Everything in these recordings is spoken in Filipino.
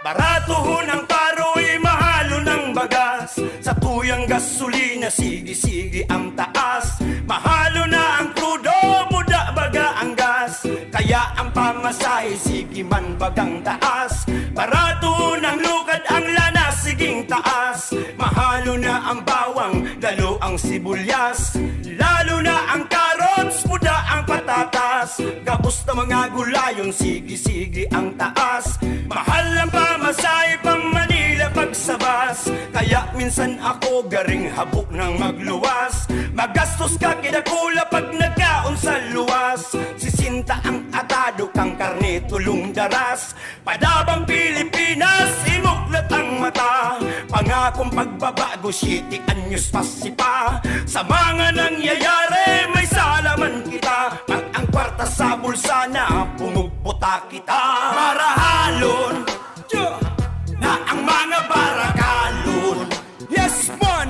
Barato ho ng paro'y mahalo ng bagas. Sa tuyang gasolina, sige-sige ang taas. Mahalo na ang krudo, muda baga ang gas. Kaya ang pamasahe, sige man bagang taas. Barato ng lukad, ang lana, siging taas. Mahalo na ang bawang, lalo ang sibulyas. Lalo na ang carrots, muda ang patatas. Gabos na mga gulayon, sige-sige ang taas. Mahal ang pamasahe, pang Manila pagsabas. Kaya minsan ako garing habok ng magluwas. Magastos ka kinakula pag nagkaon sa luwas. Sisinta ang atado kang karne tulong daras. Padabang Pilipinas, imuklat ang mata. Pangakong pagbabago, 7 anyos pasipa. Sa mga nangyayari, may salaman kita. Pag ang kwarta sa bulsa na, pumugputa kita. Marahalon na ang mga barakalon. Yes man,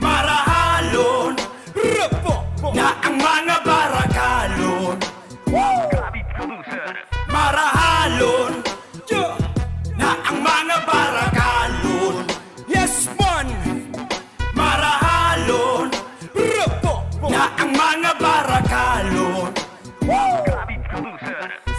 marahalon na ang mga barakalon. Marahalon na ang mga barakalon. Yes man, marahalon na ang mga barakalon.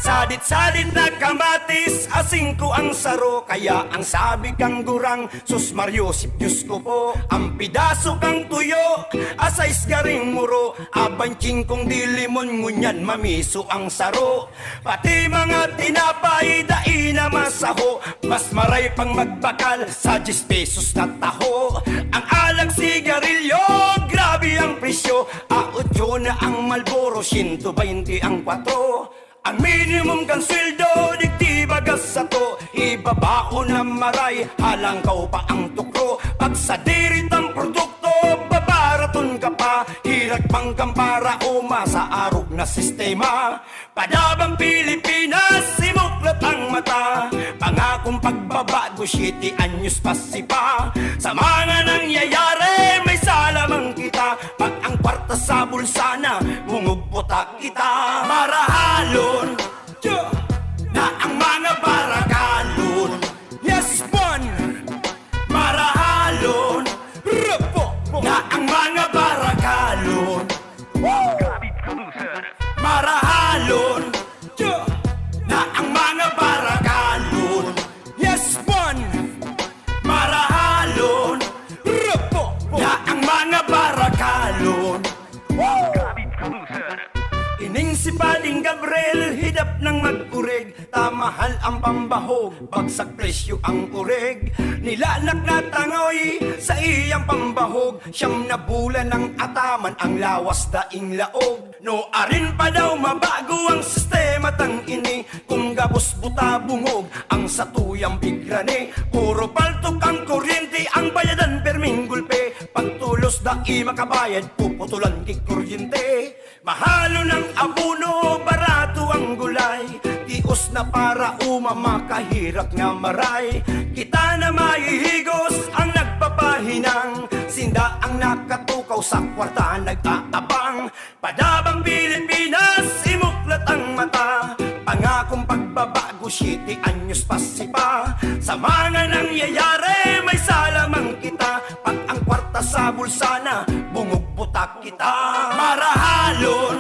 Sadit-sadit na kamatis, asing ko ang saro. Kaya ang sabi kang gurang, sus Mariosip, Diyos ko po. Ang pidaso kang tuyo, asais garing muro. Abanching kong dilimon, ngunyan mamiso ang saro. Pati mga tinapay, dai na masaho. Mas maray pang magbakal, sa 10 pesos na taho. Ang alang sigarilyo, grabe ang presyo. A8 na ang Malboro, 120 ang 4. Ang minimum kang sweldo, digti bagas sa to. Ibabao na maray, halangkaw pa ang tukro. Pag sa dirit ang produkto, babaraton ka pa. Hirag pang kampara, uma sa arog na sistema. Padabang Pilipinas, simuklat ang mata. Pangakong pagbabago, 7 anyos pasipa. Sa mga nangyayari, may salamang kita. Pag ang kwarta sa bulsa na, bumugputa kita. Marahalon na ang mga barakalon. Yes man, marahalon na ang mga barakalon. Marahalon na ang mga barakalon. Yes man, marahalon na ang mga barakalon. Ining si Paling Gabriel, hidap ng mag-urig. Tamahal ang pambahog, bagsak presyo ang urig. Nilanak na tangoy sa iyang pambahog. Siyam na bulan ng ataman, ang lawas daing laog. No arin pa daw mabago ang sistema tang ini. Kung gabos buta bungog, ang satuyang bigrane. Puro paltok ang kuryente, ang bayadan perming gulpe. Pagtulos da'i makabayad, puputulan kik kuryente. Mahalo ng abuno, barato ang gulay. Tios na para umamakahirap nga maray. Kita na mahihigos ang nagpapahinang. Sinda ang nakatukaw sa kwarta nag-aabang. Padabang Pilipinas, imuklat ang mata. Pangakong pagbabago, 7 anyos pasipa. Sa mga nangyayari, may salamang kita. Pag ang kwarta sa bulsa na, bumugputak kita. Marahalon